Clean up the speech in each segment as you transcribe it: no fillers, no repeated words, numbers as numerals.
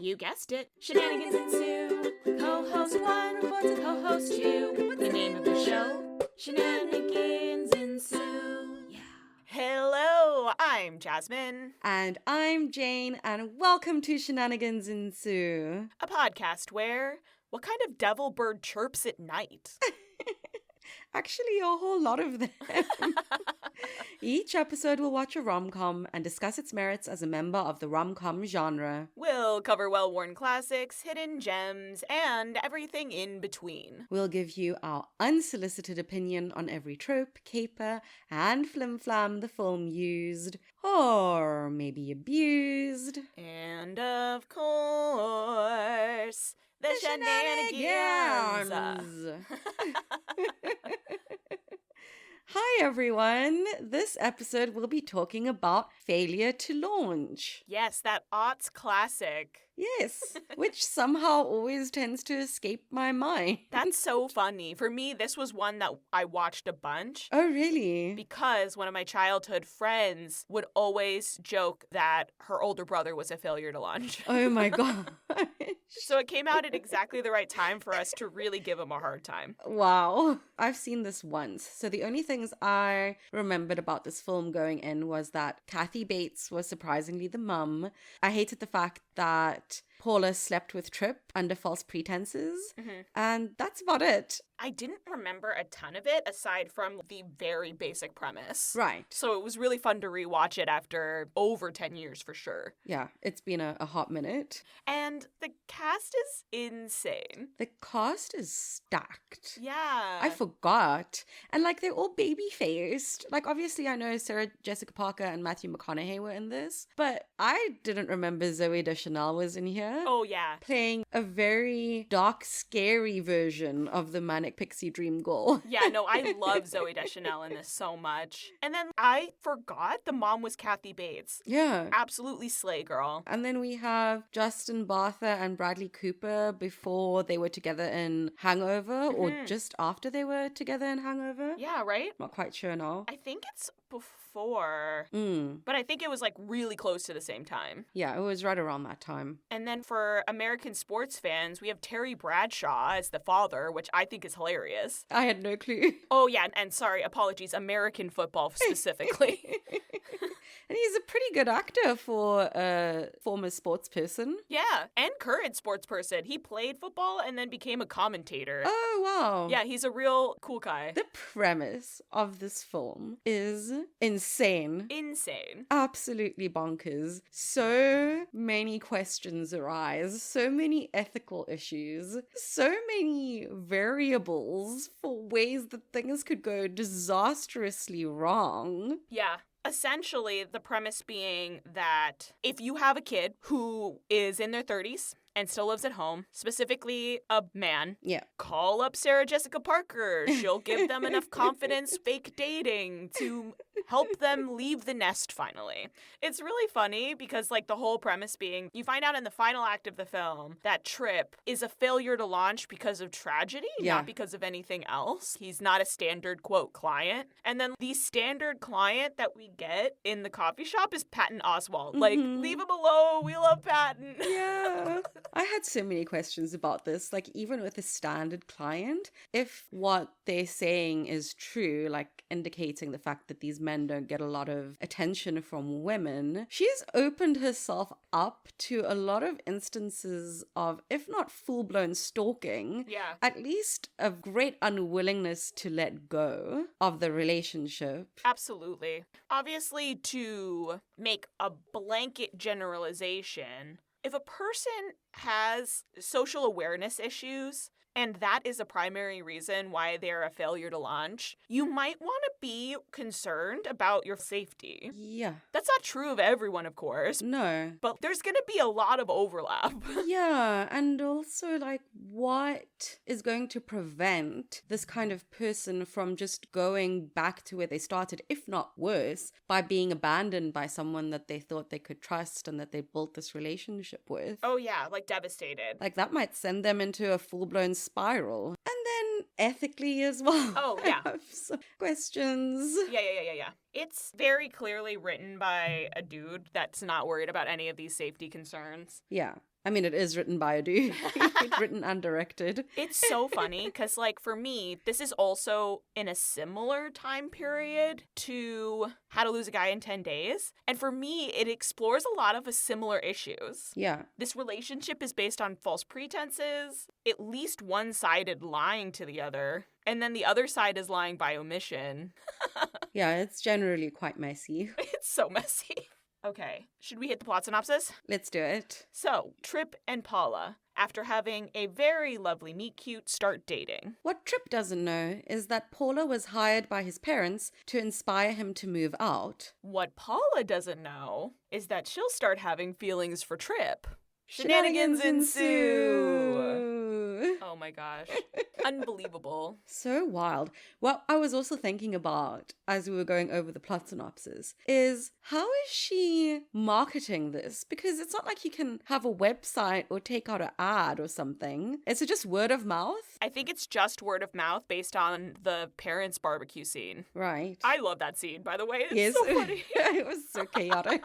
You guessed it. Shenanigans ensue. Co-host 1 reports to co-host 2. The name of the show, Shenanigans ensue. Yeah. Hello, I'm Jasmine. And I'm Jane, and welcome to Shenanigans Ensue. A podcast where what kind of devil bird chirps at night? Actually, a whole lot of them. Each episode will watch a rom-com and discuss its merits as a member of the rom-com genre. We'll cover well-worn classics, hidden gems, and everything in between. We'll give you our unsolicited opinion on every trope, caper, and flim-flam the film used, or maybe abused. And of course, the shenanigans. Hi everyone! This episode we'll be talking about Failure to Launch. Yes, that aughts classic. Yes, which somehow always tends to escape my mind. That's so funny. For me, this was one that I watched a bunch. Oh, really? Because one of my childhood friends would always joke that her older brother was a failure to launch. Oh my god. So it came out at exactly the right time for us to really give him a hard time. Wow. I've seen this once. So the only things I remembered about this film going in was that Kathy Bates was surprisingly the mum. I hated the fact that Paula slept with Tripp under false pretenses. Mm-hmm. And that's about it. I didn't remember a ton of it aside from the very basic premise. Right. So it was really fun to rewatch it after over 10 years for sure. Yeah, it's been a hot minute. And the cast is insane. The cast is stacked. Yeah. I forgot. And like they're all baby-faced. Like obviously I know Sarah Jessica Parker and Matthew McConaughey were in this, but I didn't remember Zooey Deschanel was in here. Oh yeah. Playing a very dark, scary version of the manic pixie dream girl. Yeah, no, I love Zooey Deschanel in this so much. And then I forgot the mom was Kathy Bates. Yeah. Absolutely slay girl. And then we have Justin Bartha and Bradley Cooper before they were together in Hangover, or just after they were together in Hangover. Yeah, right? Not quite sure now. I think it's before, but I think it was like really close to the same time. Yeah, it was right around that time. And then for American sports fans, we have Terry Bradshaw as the father, which I think is hilarious. I had no clue. Oh yeah, and sorry, apologies, American football specifically. And he's a pretty good actor for a former sports person. Yeah, and current sports person. He played football and then became a commentator. Oh, wow. Yeah, he's a real cool guy. The premise of this film is insane. Insane. Absolutely bonkers. So many questions arise, so many ethical issues, so many variables for ways that things could go disastrously wrong. Yeah. Essentially, the premise being that if you have a kid who is in their 30s and still lives at home, specifically a man, call up Sarah Jessica Parker. She'll give them enough confidence fake dating to help them leave the nest finally. It's really funny because like the whole premise being you find out in the final act of the film that Tripp is a failure to launch because of tragedy, not because of anything else. He's not a standard quote client. And then the standard client that we get in the coffee shop is Patton Oswalt. Like, leave him alone. We love Patton. Yeah. I had so many questions about this. Like, even with a standard client, if what they're saying is true, like indicating the fact that these men don't get a lot of attention from women, she's opened herself up to a lot of instances of, if not full-blown stalking, at least a great unwillingness to let go of the relationship. Absolutely. Obviously, to make a blanket generalization, if a person has social awareness issues, and that is a primary reason why they're a failure to launch, you might want to be concerned about your safety. Yeah. That's not true of everyone, of course. No. But there's going to be a lot of overlap. Yeah, and also, like, what is going to prevent this kind of person from just going back to where they started, if not worse, by being abandoned by someone that they thought they could trust and that they built this relationship with? Oh, yeah, like devastated. Like, that might send them into a full-blown spiral. And then ethically as well. Oh, yeah. I have some questions. Yeah. It's very clearly written by a dude that's not worried about any of these safety concerns. Yeah. I mean, it is written by a dude. It's written and directed. It's so funny because, like, for me, this is also in a similar time period to How to Lose a Guy in 10 Days. And for me, it explores a lot of similar issues. Yeah. This relationship is based on false pretenses, at least one-sided lying to the other, and then the other side is lying by omission. Yeah, it's generally quite messy. It's so messy. Okay, should we hit the plot synopsis? Let's do it. So, Trip and Paula, after having a very lovely meet-cute, start dating. What Trip doesn't know is that Paula was hired by his parents to inspire him to move out. What Paula doesn't know is that she'll start having feelings for Trip. Shenanigans ensue! Oh my gosh. Unbelievable. So wild. What I was also thinking about as we were going over the plot synopsis is how is she marketing this? Because it's not like you can have a website or take out an ad or something. Is it just word of mouth? I think it's just word of mouth based on the parents' barbecue scene. Right. I love that scene, by the way. It's so funny. It was so chaotic.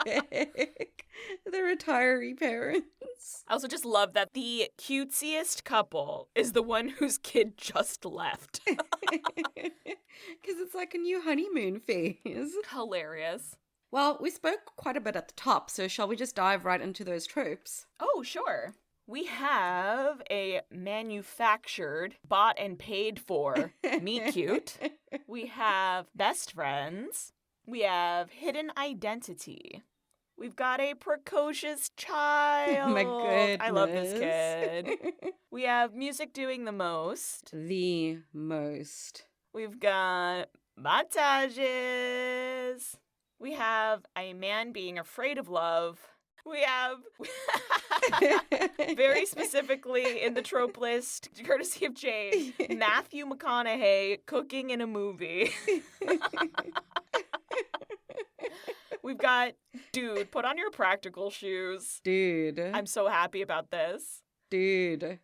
The retiree parents. I also just love that the cutesiest couple is the one whose kid just left. Because it's like a new honeymoon phase. Hilarious. Well, we spoke quite a bit at the top, so shall we just dive right into those tropes? Oh, sure. We have a manufactured, bought and paid for meet cute. We have best friends. We have hidden identity. We've got a precocious child. Oh my goodness. I love this kid. We have music doing the most. The most. We've got montages. We have a man being afraid of love. We have, very specifically in the trope list, courtesy of Jane, Matthew McConaughey cooking in a movie. We've got, dude, put on your practical shoes. Dude. I'm so happy about this. Dude.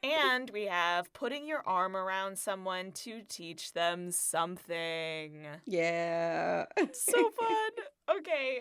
And we have putting your arm around someone to teach them something. Yeah. So fun. Okay.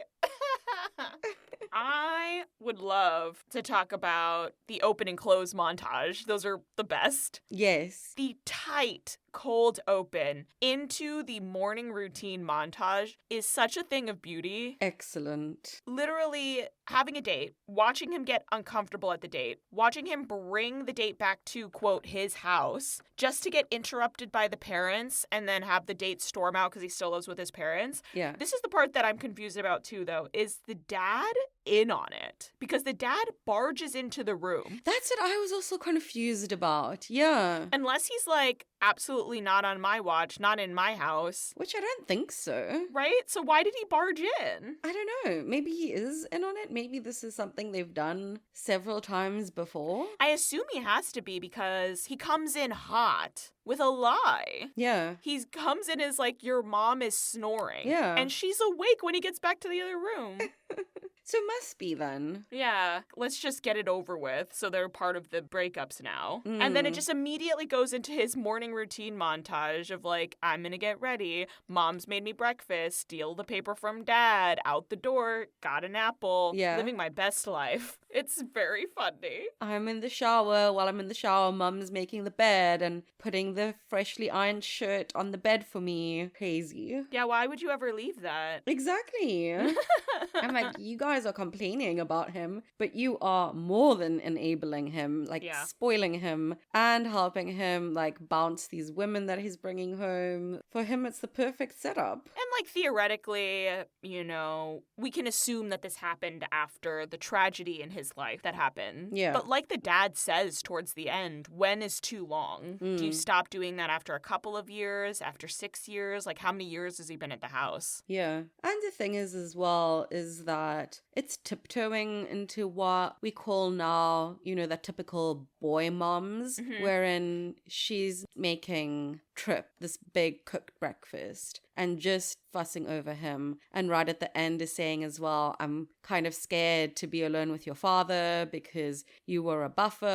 I would love to talk about the open and close montage. Those are the best. Yes. The tight, cold open into the morning routine montage is such a thing of beauty. Excellent. Literally having a date, watching him get uncomfortable at the date, watching him bring the date back to, quote, his house, just to get interrupted by the parents and then have the date storm out because he still lives with his parents. Yeah. This is the part that I'm confused about too, though, is the dad in on it? Because the dad barges into the room. That's what I was also confused about. Yeah. Unless he's like, absolutely not on my watch, not in my house. Which I don't think so. Right? So why did he barge in? I don't know. Maybe he is in on it. Maybe this is something they've done several times before. I assume he has to be because he comes in hot with a lie. Yeah. He comes in as like, your mom is snoring. Yeah. And she's awake when he gets back to the other room. So must be then. Yeah, let's just get it over with so they're part of the breakups now. And then it just immediately goes into his morning routine montage of like, I'm gonna get ready, mom's made me breakfast, steal the paper from dad, out the door, got an apple, living my best life. It's very funny. I'm in the shower. While I'm in the shower, mum's making the bed and putting the freshly ironed shirt on the bed for me. Crazy. Yeah, why would you ever leave that? Exactly. I'm like, you guys are complaining about him, but you are more than enabling him, like spoiling him and helping him like bounce these women that he's bringing home. For him, it's the perfect setup. And like theoretically, you know, we can assume that this happened after the tragedy in his life that happened. Yeah. But like the dad says towards the end, when is too long? Do you stop doing that after a couple of years, after 6 years? Like how many years has he been at the house? Yeah. And the thing is as well is that it's tiptoeing into what we call now, you know, the typical boy moms, wherein she's making Trip this big cooked breakfast. and just fussing over him. And right at the end is saying as well, I'm kind of scared to be alone with your father because you were a buffer,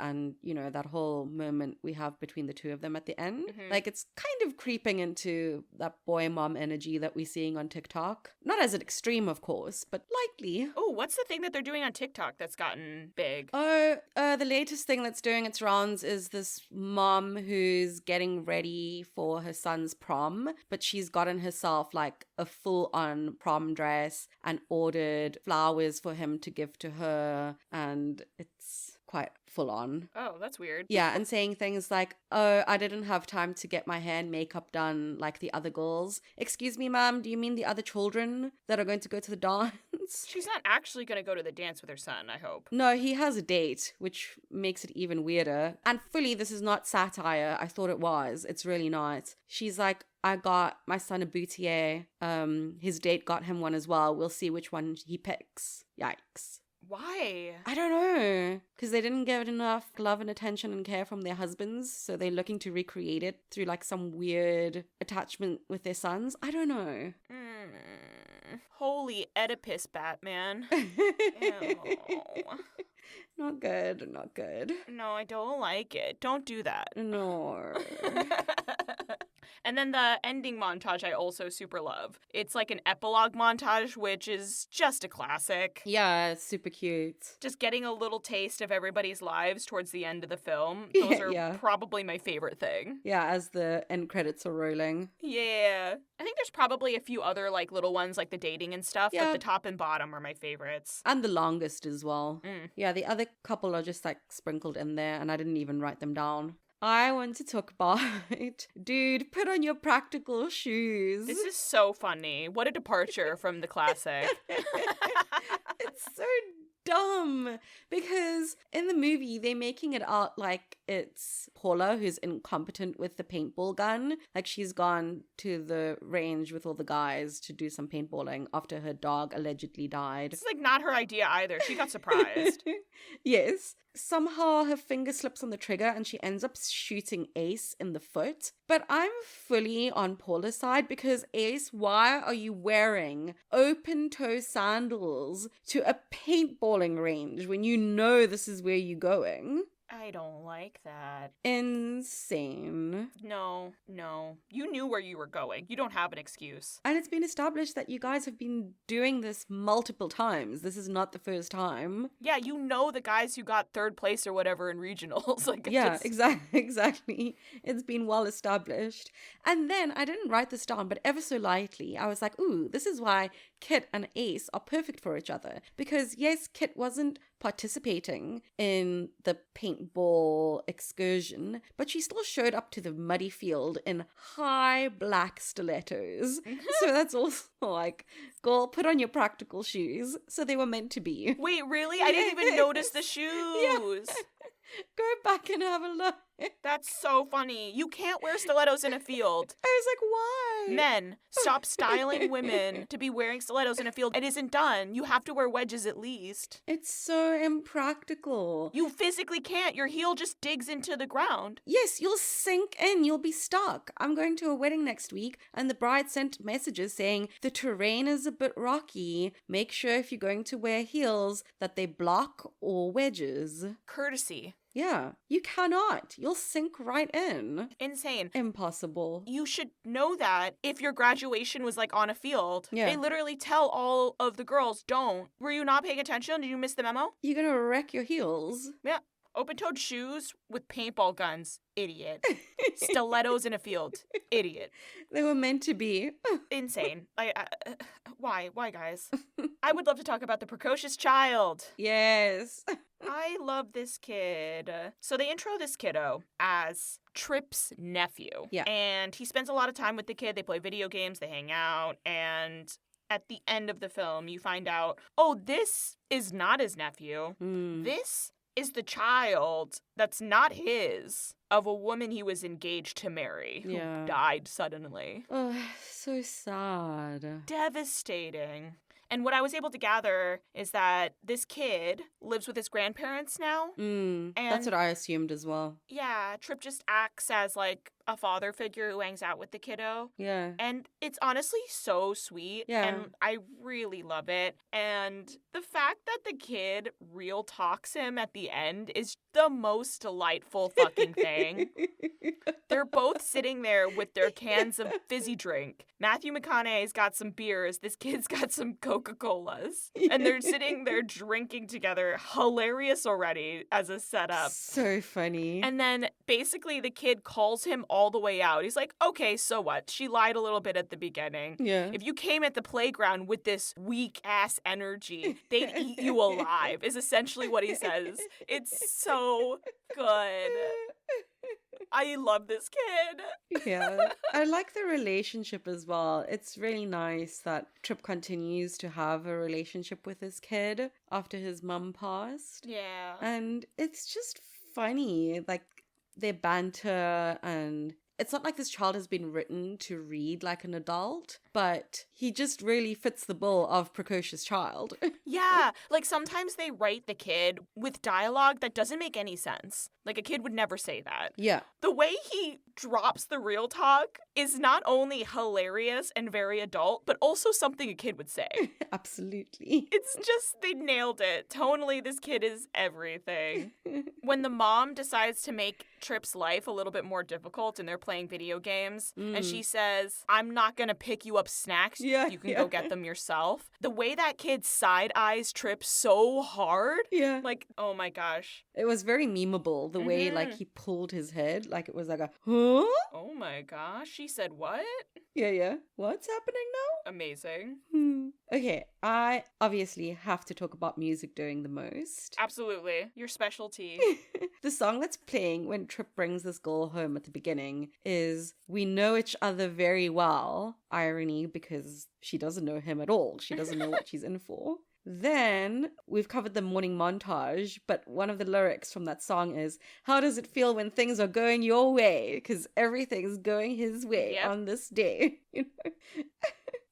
and, you know, that whole moment we have between the two of them at the end. Like, it's kind of creeping into that boy mom energy that we're seeing on TikTok. Not as an extreme, of course, but likely. Oh, what's the thing that they're doing on TikTok that's gotten big? The latest thing that's doing its rounds is this mom who's getting ready for her son's prom, but she's gotten herself like a full-on prom dress and ordered flowers for him to give to her, and it's quite full on. Oh, that's weird. Yeah, and saying things like, oh, I didn't have time to get my hair and makeup done like the other girls. Excuse me, ma'am, do you mean the other children that are going to go to the dance? She's not actually going to go to the dance with her son, I hope. No, he has a date, which makes it even weirder. And fully, this is not satire. I thought it was. It's really not. She's like, I got my son a boutier. His date got him one as well. We'll see which one he picks. Yikes. Why? I don't know. Because they didn't get enough love and attention and care from their husbands. So they're looking to recreate it through like some weird attachment with their sons. I don't know. Holy Oedipus, Batman. Not good. Not good. No, I don't like it. Don't do that. No. And then the ending montage I also super love. It's like an epilogue montage, which is just a classic. Yeah, it's super cute. Just getting a little taste of everybody's lives towards the end of the film. Those are probably my favorite thing. Yeah, as the end credits are rolling. Yeah. I think there's probably a few other like little ones like the dating and stuff, but the top and bottom are my favorites. And the longest as well. Yeah, the other couple are just like sprinkled in there and I didn't even write them down. I want to talk about, dude, put on your practical shoes. This is so funny. What a departure from the classic. It's so dumb because in the movie they're making it out like it's Paula who's incompetent with the paintball gun. Like she's gone to the range with all the guys to do some paintballing after her dog allegedly died. It's like not her idea either. She got surprised. Yes. Somehow her finger slips on the trigger and she ends up shooting Ace in the foot. But I'm fully on Paula's side because Ace, why are you wearing open-toe sandals to a paintballing range when you know this is where you're going? I don't like that. Insane. No. You knew where you were going. You don't have an excuse. And it's been established that you guys have been doing this multiple times. This is not the first time. Yeah, you know the guys who got third place or whatever in regionals. Exactly. It's been well established. And then, I didn't write this down, but ever so lightly, I was like, ooh, this is why Kit and Ace are perfect for each other. Because yes, Kit wasn't participating in the paintball excursion, but she still showed up to the muddy field in high black stilettos. So that's also like, girl, put on your practical shoes. So they were meant to be. Wait, really? I didn't even notice the shoes. Yeah. Go back and have a look. That's so funny. You can't wear stilettos in a field. I was like, why? Men, stop styling women to be wearing stilettos in a field. It isn't done. You have to wear wedges at least. It's so impractical. You physically can't. Your heel just digs into the ground. Yes, you'll sink in. You'll be stuck. I'm going to a wedding next week, and the bride sent messages saying the terrain is a bit rocky. Make sure if you're going to wear heels that they block or wedges. Courtesy. Yeah, you cannot. You'll sink right in. Insane. Impossible. You should know that if your graduation was like on a field. Yeah. They literally tell all of the girls, don't. Were you not paying attention? Did you miss the memo? You're gonna wreck your heels. Yeah. Open-toed shoes with paintball guns. Idiot. Stilettos in a field. Idiot. They were meant to be. Insane. Why? Why, guys? I would love to talk about the precocious child. Yes. I love this kid. So they intro this kiddo as Trip's nephew. Yeah. And he spends a lot of time with the kid. They play video games. They hang out. And at the end of the film, you find out, oh, this is not his nephew. This is the child that's not his of a woman he was engaged to marry who died suddenly. Oh, so sad. Devastating. And what I was able to gather is that this kid lives with his grandparents now. And that's what I assumed as well. Yeah, Trip just acts as like a father figure who hangs out with the kiddo. Yeah. And it's honestly so sweet. Yeah. And I really love it. And the fact that the kid real talks him at the end is the most delightful fucking thing. They're both sitting there with their cans of fizzy drink. Matthew McConaughey's got some beers. This kid's got some Coca-Colas. And they're sitting there drinking together. Hilarious already as a setup. So funny. And then basically the kid calls him all the way out. He's like, okay, so what? She lied a little bit at the beginning. Yeah. If you came at the playground with this weak-ass energy, they'd eat you alive, is essentially what he says. It's so good. I love this kid. Yeah. I like the relationship as well. It's really nice that Trip continues to have a relationship with his kid after his mum passed. Yeah. And it's just funny. Like, their banter, and it's not like this child has been written to read like an adult, but he just really fits the bill of precocious child. Yeah, like sometimes they write the kid with dialogue that doesn't make any sense. Like a kid would never say that. Yeah. The way he drops the real talk is not only hilarious and very adult, but also something a kid would say. Absolutely. It's just, they nailed it. Tonally, this kid is everything. When the mom decides to make Trip's life a little bit more difficult and they're playing video games, and she says, I'm not going to pick you up snacks. Yeah, you can go get them yourself. The way that kid side-eyes Trip so hard. Yeah. Like, oh my gosh. It was very memeable, the way, like, he pulled his head. Like, it was like a, huh? Oh my gosh. She said what? Yeah. What's happening now? Amazing. Okay, I obviously have to talk about music doing the most. Absolutely. Your specialty. The song that's playing when Trip brings this girl home at the beginning is We Know Each Other Very Well. Irony, because she doesn't know him at all. She doesn't know what she's in for. Then we've covered the morning montage, but one of the lyrics from that song is, how does it feel when things are going your way? Because everything's going his way on this day. You know?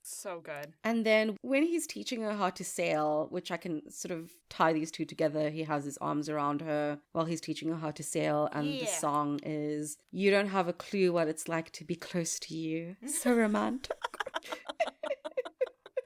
So good. And then when he's teaching her how to sail, which I can sort of tie these two together, he has his arms around her while he's teaching her how to sail. And the song is, you don't have a clue what it's like to be close to you. So romantic.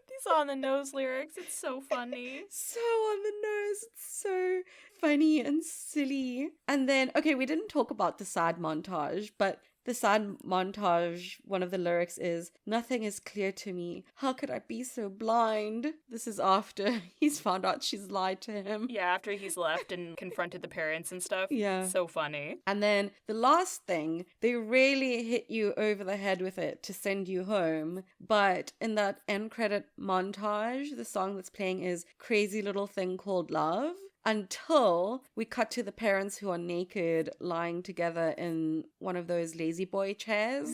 These on the nose lyrics. It's so funny. So on the nose. It's so funny and silly. And then, okay, we didn't talk about the sad montage, but the sad montage, one of the lyrics is, nothing is clear to me. How could I be so blind? This is after he's found out she's lied to him. Yeah, after he's left and confronted the parents and stuff. Yeah. So funny. And then the last thing, they really hit you over the head with it to send you home. But in that end credit montage, the song that's playing is Crazy Little Thing Called Love. Until we cut to the parents who are naked lying together in one of those lazy boy chairs.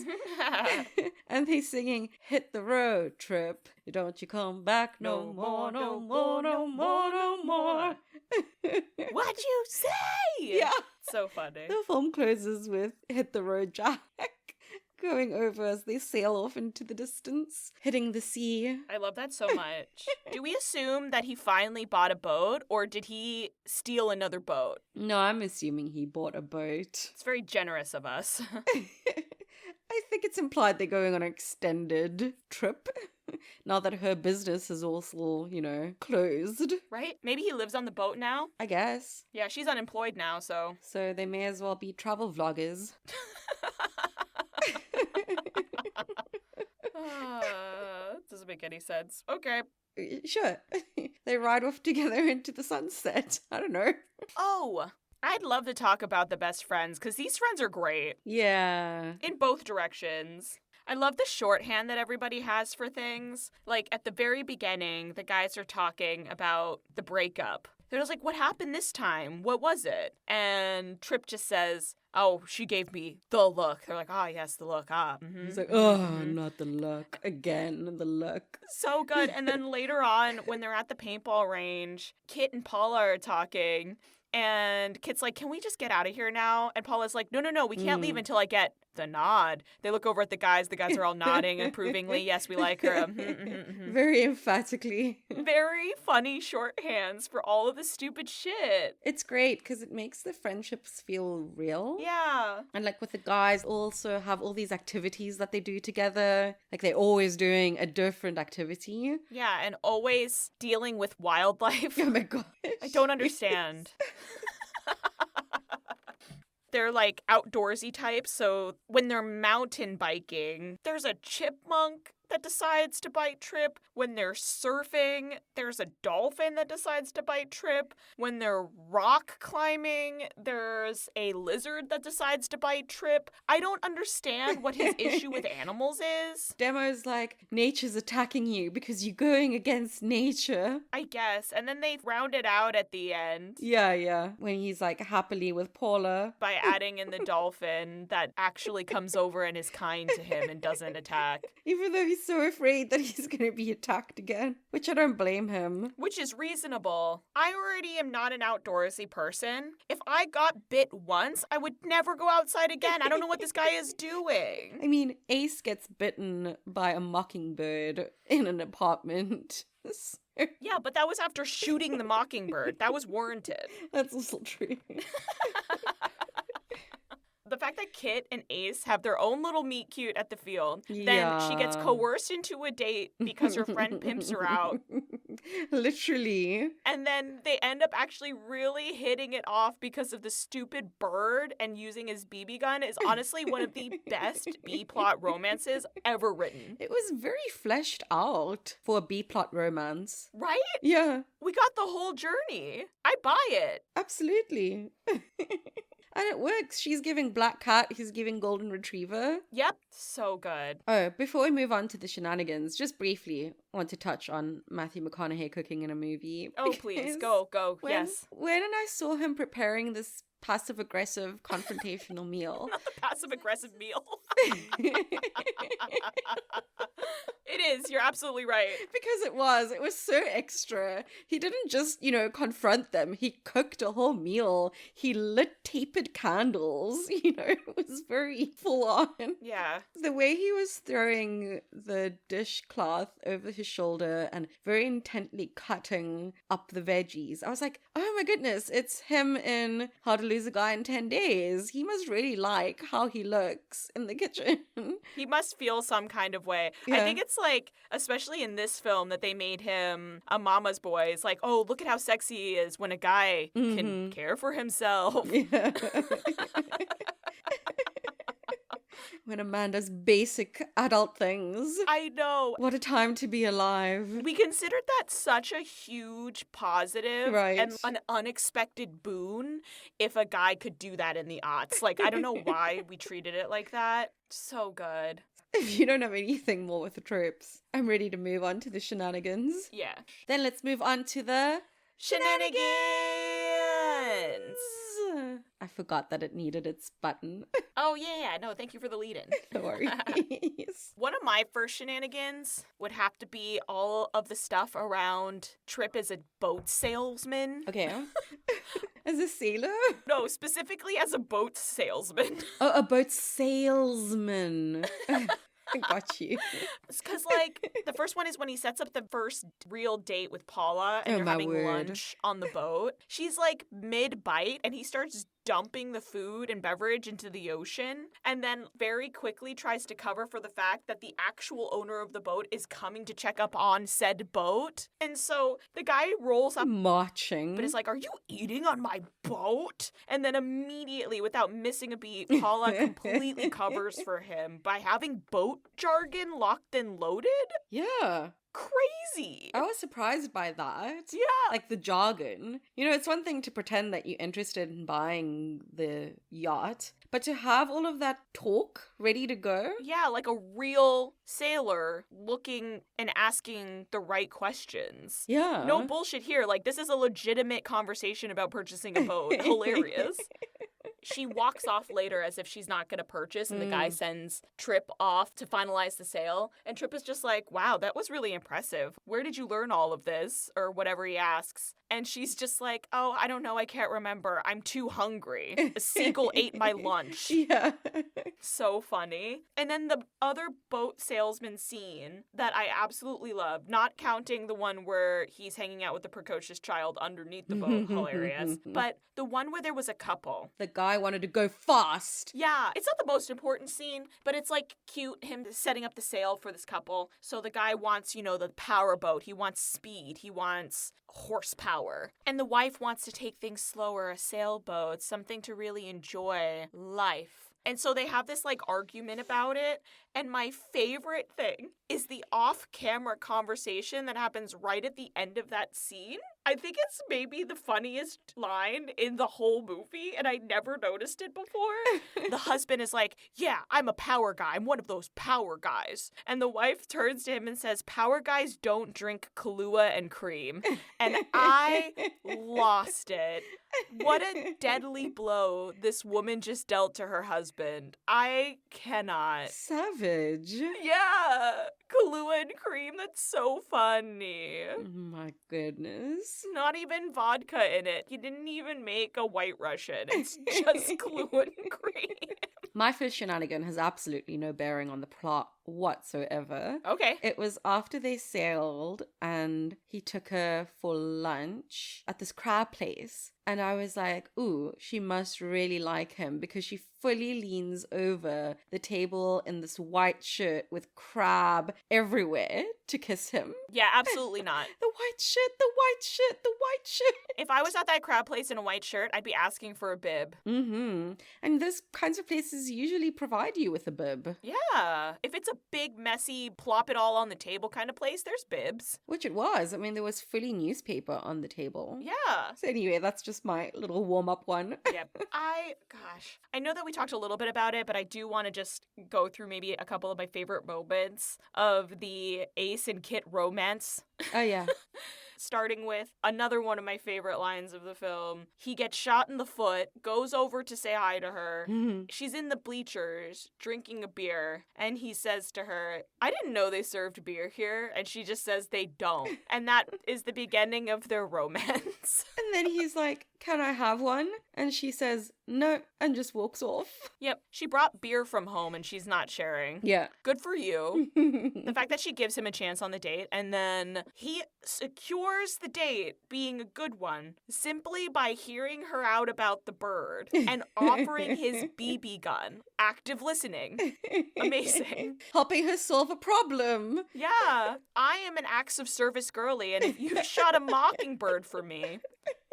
And they're singing, hit the road, Trip. Don't you come back no more, no more, no more, no more. What'd you say? Yeah. So funny. The film closes with hit the road, Jack. Going over as they sail off into the distance, hitting the sea. I love that so much. Do we assume that he finally bought a boat, or did he steal another boat? No, I'm assuming he bought a boat. It's very generous of us. I think it's implied they're going on an extended trip. Now that her business is also, closed. Right? Maybe he lives on the boat now? I guess. Yeah, she's unemployed now, so. So they may as well be travel vloggers. Doesn't make any sense. Okay. Sure. They ride off together into the sunset. I don't know. Oh, I'd love to talk about the best friends, because these friends are great. Yeah. In both directions. I love the shorthand that everybody has for things. Like, at the very beginning, the guys are talking about the breakup. They're just like, what happened this time? What was it? And Trip just says, oh, she gave me the look. They're like, oh, yes, the look. He's like, not the look. Again, the look. So good. And then later on, when they're at the paintball range, Kit and Paula are talking. And Kit's like, can we just get out of here now? And Paula's like, no, we can't leave until I get The nod. They look over at the guys. The guys are all nodding approvingly. Yes, we like her. Very emphatically. Very funny shorthands for all of the stupid shit. It's great because it makes the friendships feel real. Yeah. And like with the guys also have all these activities that they do together. Like they're always doing a different activity. Yeah, and always dealing with wildlife. Oh my gosh. I don't understand. They're like outdoorsy types, so when they're mountain biking, there's a chipmunk that decides to bite Trip. When they're surfing, there's a dolphin that decides to bite Trip. When they're rock climbing, there's a lizard that decides to bite Trip. I don't understand what his issue with animals is. Demo's like, nature's attacking you because you're going against nature. I guess. And then they round it out at the end. Yeah. When he's like happily with Paula. By adding in the dolphin that actually comes over and is kind to him and doesn't attack. Even though he's so afraid that he's going to be attacked again, which I don't blame him. Which is reasonable. I already am not an outdoorsy person. If I got bit once, I would never go outside again. I don't know what this guy is doing. I mean, Ace gets bitten by a mockingbird in an apartment. Yeah, but that was after shooting the mockingbird. That was warranted. That's also true. The fact that Kit and Ace have their own little meet cute at the field, then she gets coerced into a date because her friend pimps her out. Literally. And then they end up actually really hitting it off because of the stupid bird, and using his BB gun is honestly one of the best B-plot romances ever written. It was very fleshed out for a B-plot romance. Right? Yeah. We got the whole journey. I buy it. Absolutely. And it works. She's giving Black Cat, he's giving Golden Retriever. Yep, so good. Oh, before we move on to the shenanigans, just briefly want to touch on Matthew McConaughey cooking in a movie. Oh, please, go, yes. When I saw him preparing this passive-aggressive confrontational meal. Not the passive-aggressive meal. It is. You're absolutely right. Because it was so extra. He didn't just, confront them. He cooked a whole meal. He lit tapered candles. It was very full on. Yeah. The way he was throwing the dishcloth over his shoulder and very intently cutting up the veggies. I was like, oh my goodness, it's him in How to Lose a Guy in 10 Days. He must really like how he looks in the kitchen. He must feel some kind of way. Yeah. I think it's like, especially in this film, that they made him a mama's boy. It's like, oh, look at how sexy he is when a guy can care for himself. Yeah. When a man does basic adult things. I know. What a time to be alive. We considered that such a huge positive, right, and an unexpected boon if a guy could do that in the aughts. Like, I don't know why we treated it like that. So good. If you don't have anything more with the tropes, I'm ready to move on to the shenanigans. Yeah. Then let's move on to the shenanigans. I forgot that it needed its button. Oh, yeah. No, thank you for the lead-in. No worries. One of my first shenanigans would have to be all of the stuff around Trip as a boat salesman. Okay. As a sailor? No, specifically as a boat salesman. Oh, a boat salesman. I got you. It's because, the first one is when he sets up the first real date with Paula and they're having lunch on the boat. She's, mid-bite and he starts dumping the food and beverage into the ocean and then very quickly tries to cover for the fact that the actual owner of the boat is coming to check up on said boat. And so the guy rolls up marching, but is like, are you eating on my boat? And then immediately, without missing a beat, Paula completely covers for him by having boat jargon locked and loaded. Yeah. Crazy. I was surprised by that. Yeah. The jargon. It's one thing to pretend that you're interested in buying the yacht, but to have all of that talk ready to go? Yeah, like a real sailor looking and asking the right questions. Yeah. No bullshit here. This is a legitimate conversation about purchasing a boat. Hilarious. She walks off later as if she's not going to purchase, and the guy sends Trip off to finalize the sale. And Trip is just like, wow, that was really impressive. Where did you learn all of this? Or whatever he asks. And she's just like, oh, I don't know, I can't remember. I'm too hungry. A seagull ate my lunch. Yeah. So funny. And then the other boat salesman scene that I absolutely love, not counting the one where he's hanging out with the precocious child underneath the boat, hilarious, but the one where there was a couple. The guy wanted to go fast. Yeah, it's not the most important scene, but it's like cute, him setting up the sail for this couple. So the guy wants, the power boat. He wants speed. He wants horsepower. And the wife wants to take things slower, a sailboat, something to really enjoy life. And so they have this argument about it. And my favorite thing is the off-camera conversation that happens right at the end of that scene. I think it's maybe the funniest line in the whole movie, and I never noticed it before. The husband is like, yeah, I'm a power guy. I'm one of those power guys. And the wife turns to him and says, power guys don't drink Kahlua and cream. And I lost it. What a deadly blow this woman just dealt to her husband. I cannot. Savage. Yeah. Kahlua and cream. That's so funny. Oh my goodness. Not even vodka in it. He didn't even make a White Russian. It's just Kahlua and cream. My first shenanigan has absolutely no bearing on the plot whatsoever. Okay. It was after they sailed and he took her for lunch at this crab place. And I was like, ooh, she must really like him because she fully leans over the table in this white shirt with crab everywhere to kiss him. Yeah, absolutely not. The white shirt, the white shirt, the white shirt. If I was at that crab place in a white shirt, I'd be asking for a bib. Mm-hmm. And those kinds of places usually provide you with a bib. Yeah. If it's a big, messy, plop it all on the table kind of place, there's bibs. Which it was. I mean, there was fully newspaper on the table. Yeah. So anyway, that's just my little warm-up one. Yep. I know that we talked a little bit about it, but I do want to just go through maybe a couple of my favorite moments of the Ace and Kit romance. Oh, yeah. Starting with another one of my favorite lines of the film. He gets shot in the foot, goes over to say hi to her. Mm-hmm. She's in the bleachers drinking a beer, and he says to her, I didn't know they served beer here. And she just says they don't. And that is the beginning of their romance. And then he's like, can I have one? And she says, no, and just walks off. Yep. She brought beer from home and she's not sharing. Yeah. Good for you. The fact that she gives him a chance on the date and then he secures the date being a good one simply by hearing her out about the bird and offering his BB gun. Active listening. Amazing. Helping her solve a problem. Yeah. I am an acts of service girly, and if you shot a mockingbird for me,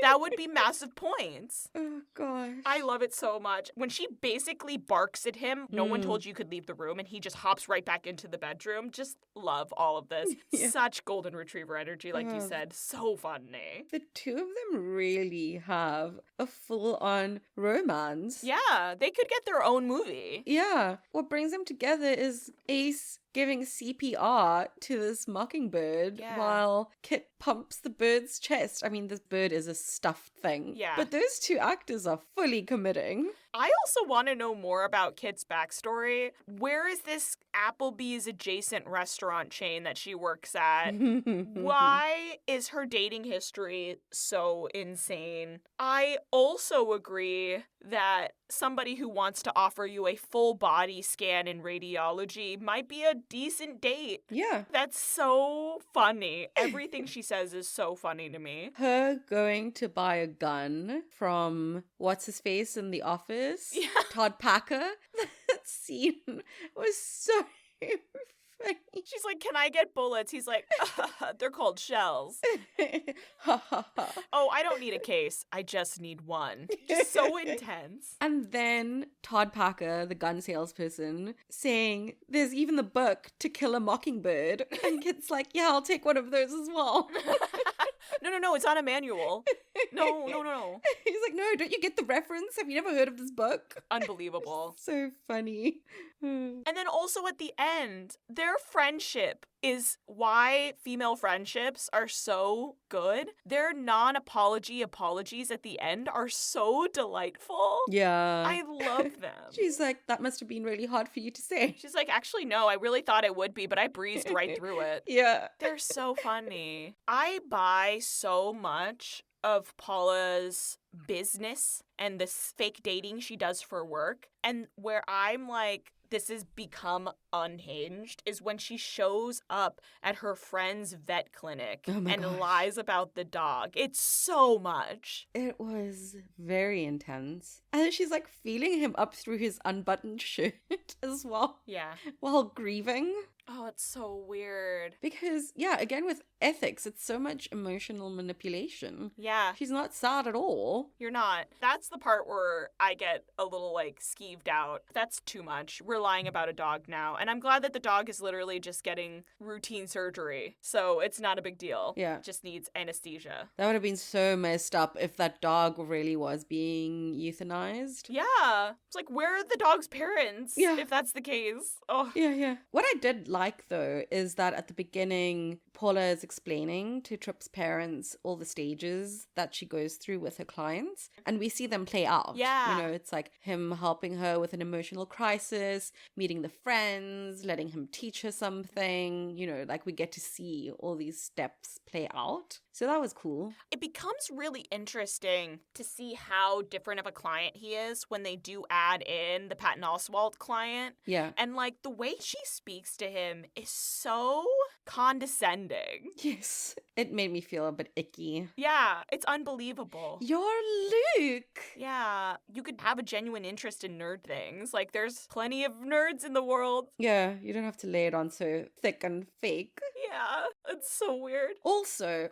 that would be massive points. Oh, gosh. I love it so much. When she basically barks at him, no one told you could leave the room, and he just hops right back into the bedroom. Just love all of this. Yeah. Such golden retriever energy, like you said. So funny. The two of them really have a full-on romance. Yeah, they could get their own movie. Yeah. What brings them together is Ace giving CPR to this mockingbird while Kit pumps the bird's chest. I mean, this bird is a stuffed thing. Yeah. But those two actors are fully committing. I also want to know more about Kit's backstory. Where is this Applebee's adjacent restaurant chain that she works at? Why is her dating history so insane? I also agree that somebody who wants to offer you a full body scan in radiology might be a decent date. Yeah. That's so funny. Everything she says is so funny to me. Her going to buy a gun from what's-his-face in The Office, Todd Packer. That scene was so funny. She's like, can I get bullets? He's like, they're called shells. Oh, I don't need a case. I just need one. Just so intense. And then Todd Packer, the gun salesperson, saying, there's even the book To Kill a Mockingbird. And Kit's like, yeah, I'll take one of those as well. No, it's not a manual. No. He's like, no, don't you get the reference? Have you never heard of this book? Unbelievable. So funny. And then also at the end, their friendship is why female friendships are so good. Their non-apology apologies at the end are so delightful. Yeah. I love them. She's like, that must have been really hard for you to say. She's like, actually, no, I really thought it would be, but I breezed right through it. Yeah. They're so funny. I buy so much of Paula's business and this fake dating she does for work. And where I'm like, this has become unhinged is when she shows up at her friend's vet clinic and lies about the dog. It's so much. It was very intense. And then she's like feeling him up through his unbuttoned shirt as well. Yeah. While grieving. Oh, it's so weird. Because, yeah, again, with ethics, it's so much emotional manipulation. Yeah. She's not sad at all. You're not. That's the part where I get a little, like, skeeved out. That's too much. We're lying about a dog now. And I'm glad that the dog is literally just getting routine surgery. So it's not a big deal. Yeah. It just needs anesthesia. That would have been so messed up if that dog really was being euthanized. Yeah. It's like, where are the dog's parents? Yeah. If that's the case. Oh. Yeah. What I did like, though, is that at the beginning, Paula is explaining to Tripp's parents all the stages that she goes through with her clients, and we see them play out. Yeah. You know, it's like him helping her with an emotional crisis, meeting the friends, letting him teach her something, you know, like we get to see all these steps play out. So that was cool. It becomes really interesting to see how different of a client he is when they do add in the Patton Oswalt client. Yeah. And like the way she speaks to him is so condescending. Yes. It made me feel a bit icky. Yeah, it's unbelievable. You're Luke. Yeah, you could have a genuine interest in nerd things. Like there's plenty of nerds in the world. Yeah, you don't have to lay it on so thick and fake. Yeah, it's so weird. Also,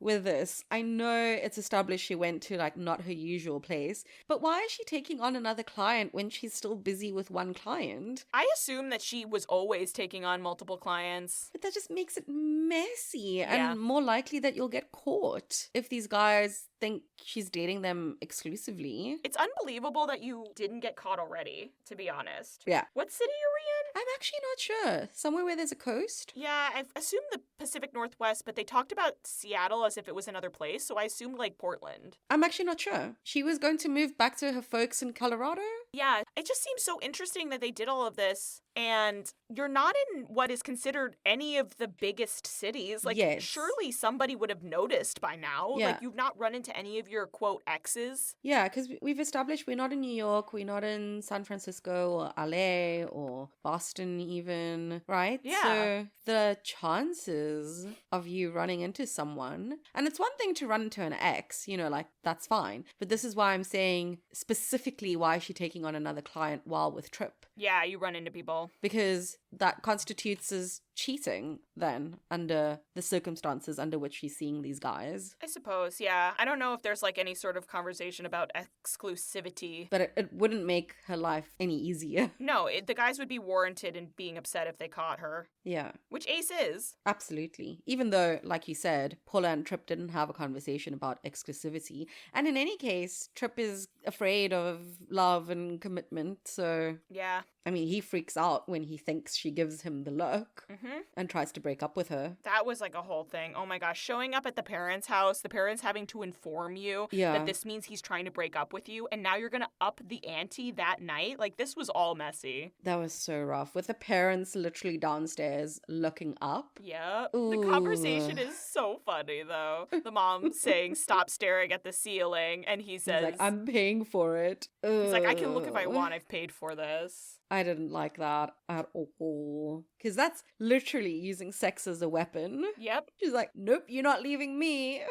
with this, I know it's established she went to like not her usual place, but why is she taking on another client when she's still busy with one client? I assume that she was always taking on multiple clients. But that just makes it messy and more likely that you'll get caught if these guys think she's dating them exclusively. It's unbelievable that you didn't get caught already, to be honest. Yeah. What city are we in? I'm actually not sure. Somewhere where there's a coast? Yeah, I assumed the Pacific Northwest, but they talked about Seattle as if it was another place, so I assumed like Portland. I'm actually not sure. She was going to move back to her folks in Colorado? Yeah, it just seems so interesting that they did all of this, and you're not in what is considered any of the biggest cities. Like, surely somebody would have noticed by now. Yeah. Like, you've not run into any of your, quote, exes. Yeah, because we've established we're not in New York, we're not in San Francisco or LA or Boston even, right? Yeah. So the chances of you running into someone, and it's one thing to run into an ex, you know, like, that's fine. But this is why I'm saying specifically why is she taking on another client while with Tripp? Yeah, you run into people. Because that constitutes as cheating then under the circumstances under which she's seeing these guys. I suppose, yeah. I don't know if there's like any sort of conversation about exclusivity. But it wouldn't make her life any easier. No, the guys would be warranted in being upset if they caught her. Yeah. Which Ace is. Absolutely. Even though, like you said, Paula and Tripp didn't have a conversation about exclusivity. And in any case, Tripp is afraid of love and commitment, so... Yeah. I mean, he freaks out when he thinks she gives him the look and tries to break up with her. That was like a whole thing. Oh my gosh. Showing up at the parents' house, the parents having to inform you that this means he's trying to break up with you, and now you're going to up the ante that night? Like, this was all messy. That was so rough. With the parents literally downstairs looking up. Yeah. The conversation is so funny, though. The mom saying, stop staring at the ceiling, and he's like, I'm paying for it. He's like, I can look if I want. I've paid for this. I didn't like that at all. Because that's literally using sex as a weapon. Yep. She's like, nope, you're not leaving me.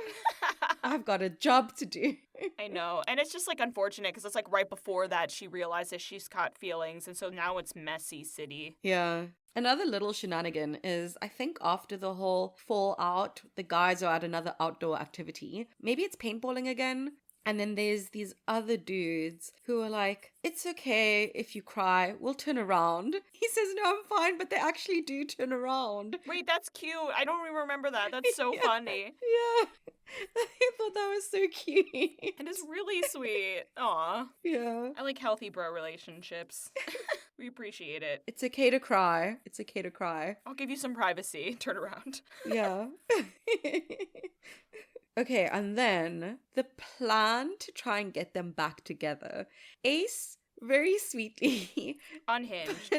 I've got a job to do. I know. And it's just like unfortunate because it's like right before that she realizes she's caught feelings. And so now it's messy city. Yeah. Another little shenanigan is, I think after the whole fallout, the guys are at another outdoor activity. Maybe it's paintballing again. And then there's these other dudes who are like, it's okay if you cry, we'll turn around. He says, no, I'm fine, but they actually do turn around. Wait, that's cute. I don't even remember that. That's so funny. Yeah. I thought that was so cute. It is really sweet. Aw. Yeah. I like healthy bro relationships. We appreciate it. It's okay to cry. It's okay to cry. I'll give you some privacy. Turn around. Yeah. Okay, and then the plan to try and get them back together. Ace, very sweetly, unhinged,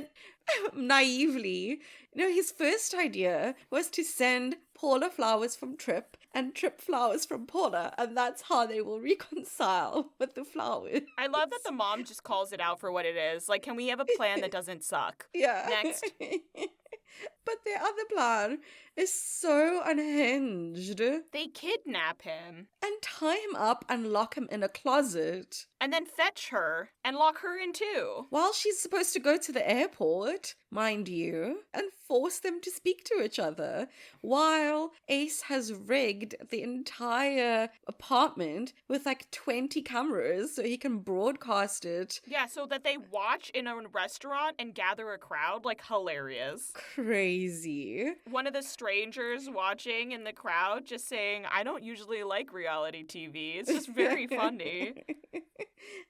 naively, his first idea was to send Paula flowers from Tripp and trip flowers from Paula, and that's how they will reconcile with the flowers. I love that the mom just calls it out for what it is. Like, can we have a plan that doesn't suck? Yeah. Next. But their other plan is so unhinged. They kidnap him. And tie him up and lock him in a closet. And then fetch her and lock her in too. While she's supposed to go to the airport, mind you, and force them to speak to each other. While Ace has rigged the entire apartment with like 20 cameras so he can broadcast it. Yeah, so that they watch in a restaurant and gather a crowd. Like, hilarious. Crazy. One of the strangers watching in the crowd just saying, I don't usually like reality TV. It's just very funny.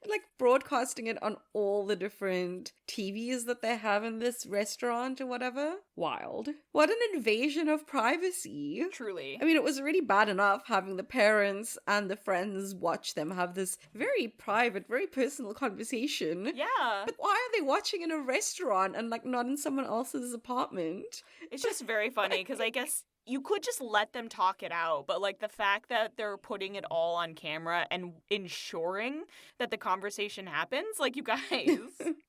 Like broadcasting it on all the different TVs that they have in this restaurant or whatever. Wild. What an invasion of privacy. Truly. I mean, it was already bad enough having the parents and the friends watch them have this very private, very personal conversation. Yeah. But why are they watching in a restaurant and like not in someone else's apartment? It's just very funny because I guess you could just let them talk it out, but like the fact that they're putting it all on camera and ensuring that the conversation happens, like, you guys.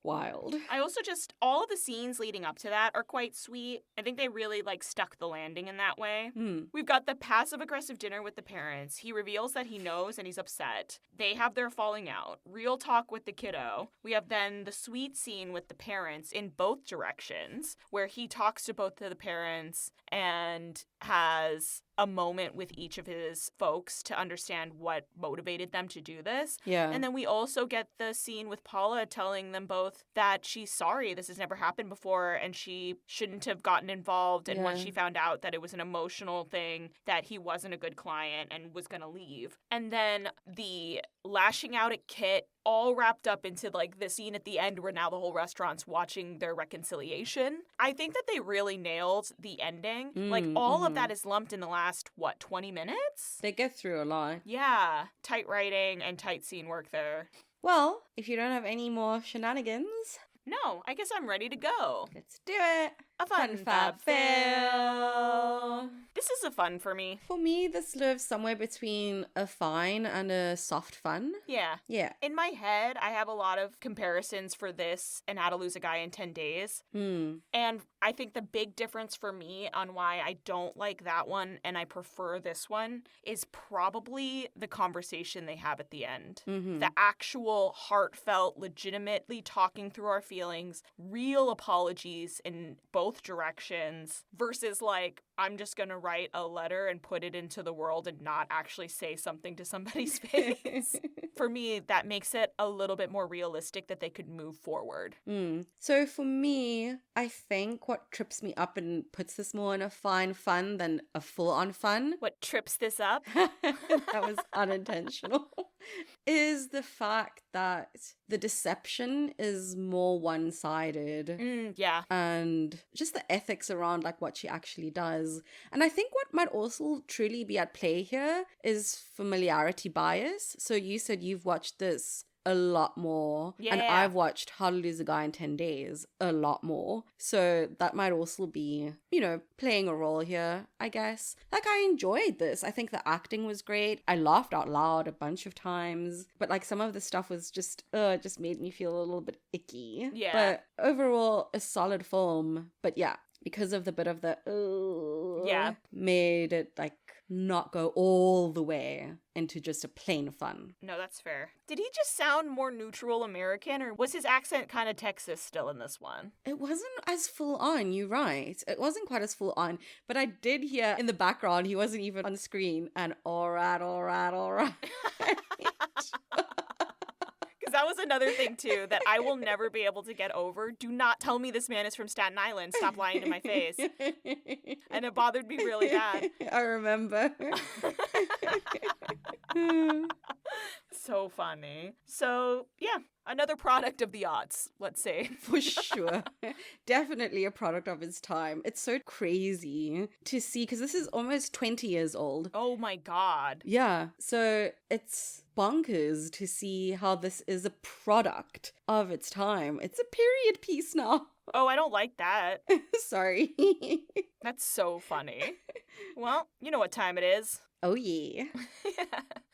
Wild. I also just, all of the scenes leading up to that are quite sweet. I think they really like stuck the landing in that way. We've got the passive aggressive dinner with the parents. He reveals that he knows and he's upset. They have their falling out. Real talk with the kiddo. We have then the sweet scene with the parents in both directions where he talks to both of the parents and has a moment with each of his folks to understand what motivated them to do this. Yeah. And then we also get the scene with Paula telling them both that she's sorry this has never happened before and she shouldn't have gotten involved. And once she found out that it was an emotional thing, that he wasn't a good client and was going to leave. And then the lashing out at Kit, all wrapped up into like the scene at the end where now the whole restaurant's watching their reconciliation. I think that they really nailed the ending. Like all of that is lumped in the last, 20 minutes? They get through a lot. Yeah. Tight writing and tight scene work there. Well, if you don't have any more shenanigans... No, I guess I'm ready to go. Let's do it. A fun fab fail. This is a fun for me. For me, this lives somewhere between a fine and a soft fun. Yeah. Yeah. In my head, I have a lot of comparisons for this and How to Lose a Guy in 10 Days. And I think the big difference for me on why I don't like that one and I prefer this one is probably the conversation they have at the end. The actual heartfelt, legitimately talking through our feelings, real apologies in both directions versus like, I'm just going to write a letter and put it into the world and not actually say something to somebody's face. For me, that makes it a little bit more realistic that they could move forward. So for me, I think what trips me up and puts this more in a fine fun than a full-on fun. What trips this up? That was unintentional. Is the fact that the deception is more one-sided. Yeah. And just the ethics around like what she actually does. And I think what might also truly be at play here is familiarity bias. So you said you've watched this a lot more. Yeah. And I've watched How to Lose a Guy in 10 Days a lot more. So that might also be, playing a role here, I guess. Like, I enjoyed this. I think the acting was great. I laughed out loud a bunch of times. But like some of the stuff was just made me feel a little bit icky. Yeah. But overall, a solid film. But yeah, because of the bit of the made it like not go all the way into just a plain fun. No, that's fair. Did he just sound more neutral American, or was his accent kind of Texas still in this one? It wasn't as full on, you're right. It wasn't quite as full on, but I did hear in the background, he wasn't even on screen, and all right. That was another thing, too, that I will never be able to get over. Do not tell me this man is from Staten Island. Stop lying to my face. And it bothered me really bad. I remember. So funny. So, yeah, another product of the aughts, let's say. For sure. Definitely a product of its time. It's so crazy to see, because this is almost 20 years old. Oh my God. Yeah. So it's bonkers to see how this is a product of its time. It's a period piece now. Oh, I don't like that. Sorry. That's so funny. Well, you know what time it is. Oh, yeah.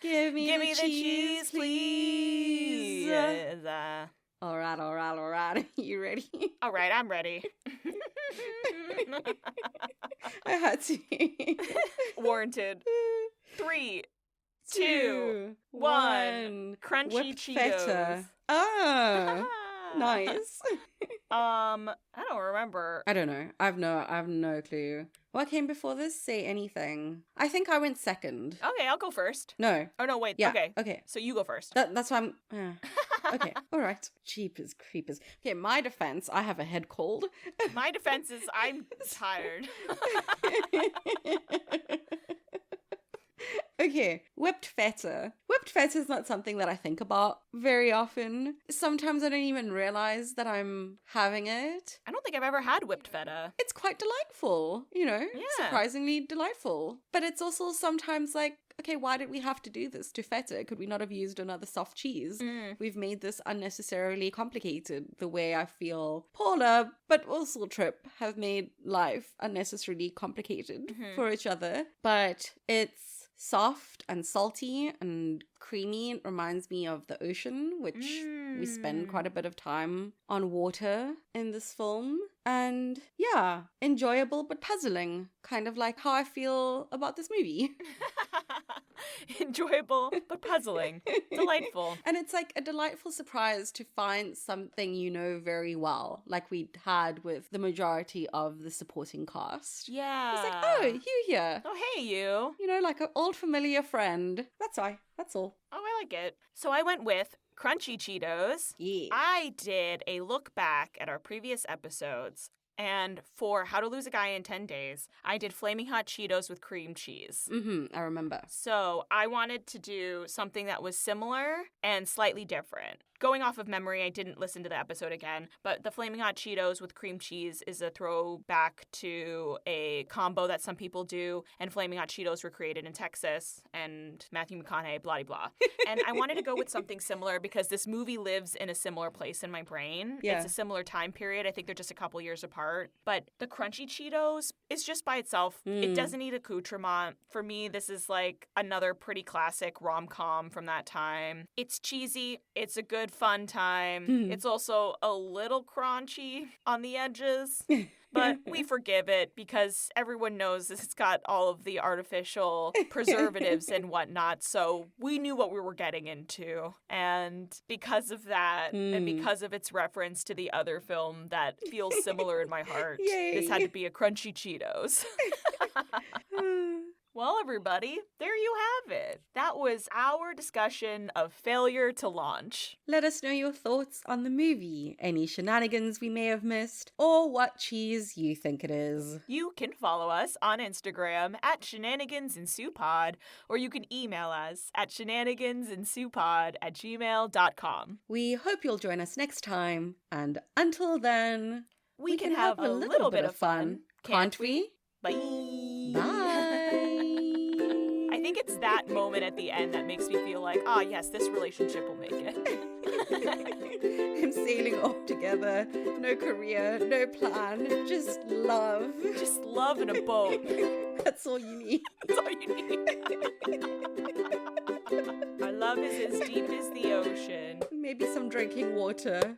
Give me the cheese, please. All right. Are you ready? All right, I'm ready. I had to. Warranted. 3, 2, 1. Crunchy Whipped Cheetos. feta. Oh, nice. I don't remember. I don't know. I have no clue. What came before this? Say anything. I think I went second. Okay, I'll go first. No. Oh, no, wait. Yeah. Okay. So you go first. That's why I'm... Okay. All right. Jeepers creepers. Okay, my defense, I have a head cold. My defense is I'm tired. Okay, whipped feta. Whipped feta is not something that I think about very often. Sometimes I don't even realize that I'm having it. I don't think I've ever had whipped feta. It's quite delightful, surprisingly delightful. But it's also sometimes like, okay, why did we have to do this to feta? Could we not have used another soft cheese? We've made this unnecessarily complicated, the way I feel Paula, but also Trip, have made life unnecessarily complicated for each other. But it's soft and salty and creamy. It reminds me of the ocean, which we spend quite a bit of time on water in this film. And yeah, enjoyable but puzzling, kind of like how I feel about this movie. Enjoyable but puzzling. Delightful. And it's like a delightful surprise to find something you know very well, like we had with the majority of the supporting cast. Yeah. It's like, oh, you here. Oh, hey, you. You know, like an old familiar friend. That's why. That's all. Oh, I like it. So I went with Crunchy Cheetos. Yeah. I did a look back at our previous episodes. And for How to Lose a Guy in 10 Days, I did Flaming Hot Cheetos with cream cheese. I remember. So I wanted to do something that was similar and slightly different. Going off of memory, I didn't listen to the episode again, but the Flaming Hot Cheetos with cream cheese is a throwback to a combo that some people do, and Flaming Hot Cheetos were created in Texas, and Matthew McConaughey, blah, blah. And I wanted to go with something similar because this movie lives in a similar place in my brain. Yeah. It's a similar time period. I think they're just a couple years apart. But the Crunchy Cheetos is just by itself. It doesn't need accoutrement. For me, this is like another pretty classic rom-com from that time. It's cheesy. It's a good fun time. It's also a little crunchy on the edges, but we forgive it because everyone knows it's got all of the artificial preservatives and whatnot, so we knew what we were getting into. And because of that, and because of its reference to the other film that feels similar in my heart, this had to be a Crunchy Cheetos. Well, everybody, there you have it. That was our discussion of Failure to Launch. Let us know your thoughts on the movie, any shenanigans we may have missed, or what cheese you think it is. You can follow us on Instagram at shenanigansensoupod, or you can email us at shenanigansensoupod@gmail.com. We hope you'll join us next time, and until then, we can have a little bit of fun, can't we? Bye. Bye. I think it's that moment at the end that makes me feel like, yes, this relationship will make it. Him sailing off together, no career, no plan, just love. Just love in a boat. That's all you need. That's all you need. Our love is as deep as the ocean. Maybe some drinking water.